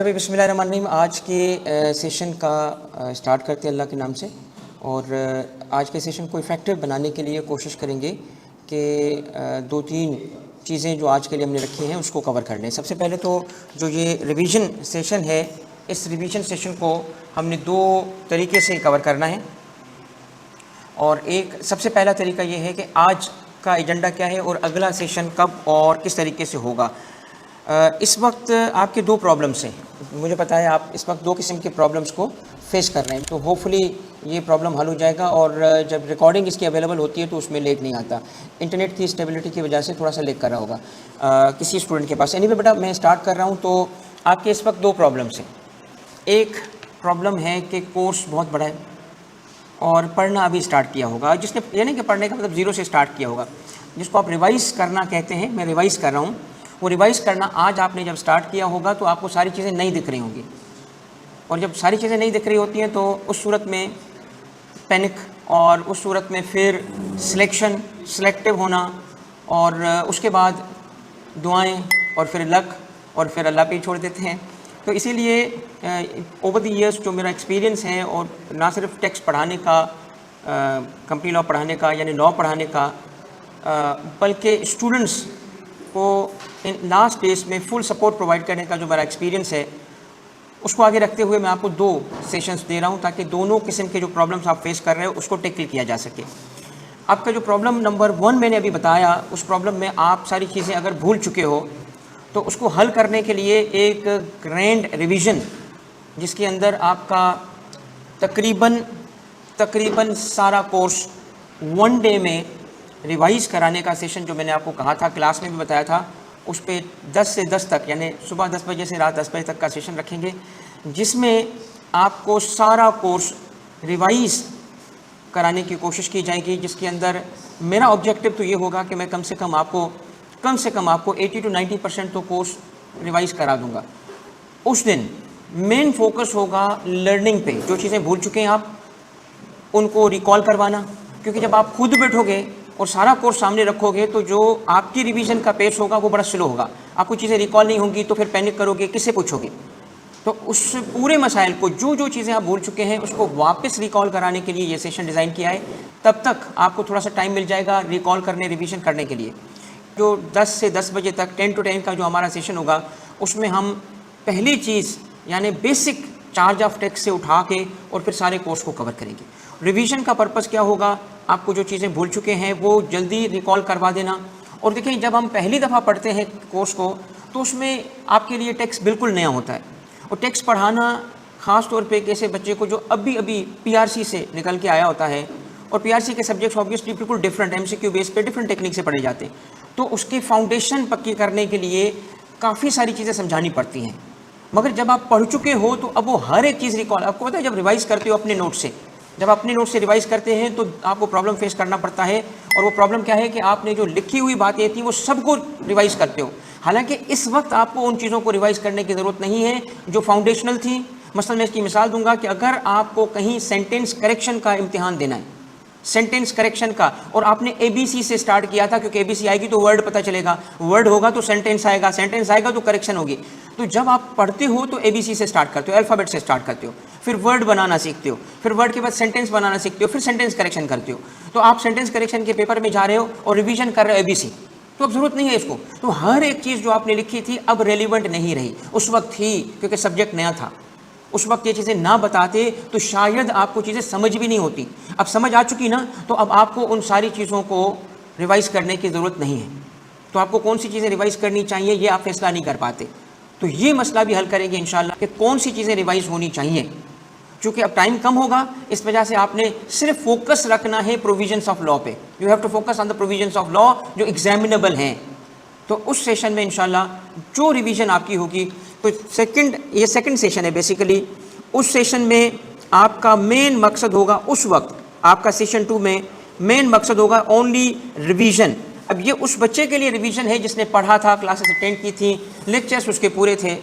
बिस्मिल्लाहिर्रहमानिर्रहीम। आज के सेशन का स्टार्ट करते हैं अल्लाह के नाम से। और आज के सेशन को इफ़ेक्टिव बनाने के लिए कोशिश करेंगे कि दो तीन चीज़ें जो आज के लिए हमने रखी हैं उसको कवर कर लें। सबसे पहले तो जो ये रिवीजन सेशन है, इस रिवीजन सेशन को हमने दो तरीके से कवर करना है। और एक सबसे पहला तरीका ये है कि आज का एजेंडा क्या है और अगला सेशन कब और किस तरीके से होगा। इस वक्त आपके दो प्रॉब्लम्स हैं, मुझे पता है आप इस वक्त दो किस्म के प्रॉब्लम्स को फेस कर रहे हैं, तो होपफुली ये प्रॉब्लम हल हो जाएगा। और जब रिकॉर्डिंग इसकी अवेलेबल होती है तो उसमें लेट नहीं आता। इंटरनेट की स्टेबिलिटी की वजह से थोड़ा सा लेट कर रहा होगा किसी स्टूडेंट के पास। एनीवे बेटा, मैं स्टार्ट कर रहा हूँ। तो आपके इस वक्त दो प्रॉब्लम्स हैं। एक प्रॉब्लम है कि कोर्स बहुत बड़ा है और पढ़ना अभी स्टार्ट किया होगा, जिसने यानी कि पढ़ने का मतलब ज़ीरो से स्टार्ट किया होगा, जिसको आप रिवाइज़ करना कहते हैं। मैं रिवाइज़ कर रहा हूँ। वो रिवाइज़ करना आज आपने जब स्टार्ट किया होगा तो आपको सारी चीज़ें नहीं दिख रही होंगी, और जब सारी चीज़ें नहीं दिख रही होती हैं तो उस सूरत में पैनिक, और उस सूरत में फिर सिलेक्टिव होना, और उसके बाद दुआएं, और फिर लक, और फिर अल्लाह पे ही छोड़ देते हैं। तो इसीलिए ओवर द ईयर्स जो मेरा एक्सपीरियंस है, और ना सिर्फ टेक्स्ट पढ़ाने का, कंपनी लॉ पढ़ाने का यानी लॉ पढ़ाने का, बल्कि स्टूडेंट्स को इन लास्ट डेज में फुल सपोर्ट प्रोवाइड करने का जो मेरा एक्सपीरियंस है, उसको आगे रखते हुए मैं आपको दो सेशंस दे रहा हूँ ताकि दोनों किस्म के जो प्रॉब्लम्स आप फेस कर रहे हो उसको टैकल किया जा सके। आपका जो प्रॉब्लम नंबर 1 मैंने अभी बताया, उस प्रॉब्लम में आप सारी चीज़ें अगर भूल चुके हो तो उसको हल करने के लिए एक ग्रैंड रिवीजन, जिसके अंदर आपका तकरीबन सारा कोर्स 1 डे में रिवाइज़ कराने का सेशन जो मैंने आपको कहा था, क्लास में भी बताया था, उस पर 10 से 10 तक यानी सुबह 10 बजे से रात 10 बजे तक का सेशन रखेंगे, जिसमें आपको सारा कोर्स रिवाइज़ कराने की कोशिश की जाएगी। जिसके अंदर मेरा ऑब्जेक्टिव तो ये होगा कि मैं कम से कम आपको 80 to 90% तो कोर्स रिवाइज़ करा दूँगा। उस दिन मेन फोकस होगा लर्निंग पे। जो चीज़ें भूल चुके हैं आप उनको रिकॉल करवाना, क्योंकि जब आप खुद बैठोगे और सारा कोर्स सामने रखोगे तो जो आपकी रिवीजन का पेस होगा वो बड़ा स्लो होगा। आपको चीज़ें रिकॉल नहीं होंगी तो फिर पैनिक करोगे, किससे पूछोगे। तो उस पूरे मसाइल को, जो चीज़ें आप भूल चुके हैं उसको वापस रिकॉल कराने के लिए ये सेशन डिज़ाइन किया है। तब तक आपको थोड़ा सा टाइम मिल जाएगा रिकॉल करने, रिवीजन करने के लिए। जो 10 से 10 बजे तक 10 to 10 का जो हमारा सेशन होगा, उसमें हम पहली चीज़ यानी बेसिक चार्ज ऑफ टेक्स्ट से उठा के और फिर सारे कोर्स को कवर करेंगे। रिवीजन का पर्पज़ क्या होगा, आपको जो चीज़ें भूल चुके हैं वो जल्दी रिकॉल करवा देना। और देखिए, जब हम पहली दफ़ा पढ़ते हैं कोर्स को तो उसमें आपके लिए टेक्स्ट बिल्कुल नया होता है। और टेक्स्ट पढ़ाना ख़ास तौर पे एक ऐसे बच्चे को जो अभी पीआरसी से निकल के आया होता है, और पीआरसी के सब्जेक्ट्स ऑब्वियसली बिल्कुल डिफरेंट, एमसीक्यू बेस पे डिफरेंट टेक्निक से पढ़े जाते हैं, तो उसकी फाउंडेशन पक्की करने के लिए काफ़ी सारी चीज़ें समझानी पड़ती हैं। मगर जब आप पढ़ चुके हो तो अब वो हर एक चीज़ रिकॉल, आपको पता है जब रिवाइज़ करते हो अपने नोट से, जब अपने नोट से रिवाइज़ करते हैं तो आपको प्रॉब्लम फेस करना पड़ता है। और वो प्रॉब्लम क्या है कि आपने जो लिखी हुई बातें थी वो सबको रिवाइज़ करते हो। हालांकि इस वक्त आपको उन चीज़ों को रिवाइज़ करने की ज़रूरत नहीं है जो फाउंडेशनल थी। मसलन मैं इसकी मिसाल दूंगा कि अगर आपको कहीं सेंटेंस करेक्शन का इम्तिहान देना है, सेंटेंस करेक्शन का, और आपने ABC से स्टार्ट किया था, क्योंकि ABC आएगी तो वर्ड पता चलेगा, वर्ड होगा तो सेंटेंस आएगा, सेंटेंस आएगा तो करेक्शन होगी। तो जब आप पढ़ते हो तो ABC से स्टार्ट करते हो, अल्फ़ाबेट से स्टार्ट करते हो, फिर वर्ड बनाना सीखते हो, फिर वर्ड के बाद सेंटेंस बनाना सीखते हो, फिर सेंटेंस करेक्शन करते हो। तो आप सेंटेंस करेक्शन के पेपर में जा रहे हो और रिवीजन कर रहे हो ABC, तो अब ज़रूरत नहीं है इसको। तो हर एक चीज़ जो आपने लिखी थी अब रेलिवेंट नहीं रही, उस वक्त थी क्योंकि सब्जेक्ट नया था। उस वक्त ये चीज़ें ना बताते तो शायद आपको चीज़ें समझ भी नहीं होती। अब समझ आ चुकी ना, तो अब आपको उन सारी चीज़ों को रिवाइज़ करने की ज़रूरत नहीं है। तो आपको कौन सी चीज़ें रिवाइज़ करनी चाहिए ये आप फैसला नहीं कर पाते। तो ये मसला भी हल करेंगे इंशाल्लाह कि कौन सी चीज़ें रिवाइज़ होनी चाहिए। चूँकि अब टाइम कम होगा, इस वजह से आपने सिर्फ फोकस रखना है प्रोविजंस ऑफ लॉ पे। You have to focus on the provisions of law जो एग्जामिनेबल हैं। तो उस सेशन में इंशाल्लाह जो रिवीजन आपकी होगी, तो ये सेकंड सेशन है बेसिकली। उस सेशन में आपका मेन मकसद होगा, उस वक्त आपका सेशन 2 में मेन मकसद होगा ओनली रिवीजन। अब ये उस बच्चे के लिए रिवीजन है जिसने पढ़ा था, क्लासेस अटेंड की थी, लेक्चर्स उसके पूरे थे।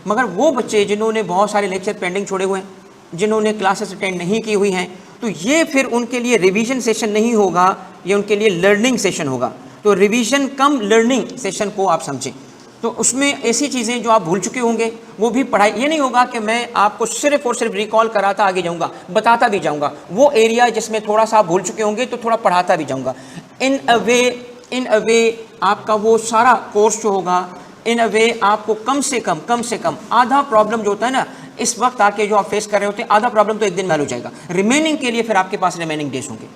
मगर वो बच्चे जिन्होंने बहुत सारे लेक्चर पेंडिंग छोड़े हुए हैं, जिन्होंने क्लासेस अटेंड नहीं की हुई हैं, तो ये फिर उनके लिए रिवीजन सेशन नहीं होगा, ये उनके लिए लर्निंग सेशन होगा। तो रिवीजन कम लर्निंग सेशन को आप समझें। तो उसमें ऐसी चीज़ें जो आप भूल चुके होंगे वो भी पढ़ाई, ये नहीं होगा कि मैं आपको सिर्फ और सिर्फ रिकॉल कराता आगे जाऊंगा, बताता भी जाऊंगा। वो एरिया जिसमें थोड़ा सा आप भूल चुके होंगे तो थोड़ा पढ़ाता भी जाऊंगा। इन अ वे आपका वो सारा कोर्स जो होगा, इन अ वे आपको कम से कम आधा प्रॉब्लम जो होता है ना इस वक्त आके जो आप फेस कर रहे होते हैं, आधा प्रॉब्लम तो एक दिन में हल हो जाएगा। रिमेनिंग के लिए फिर आपके पास रिमेनिंग डेज होंगे।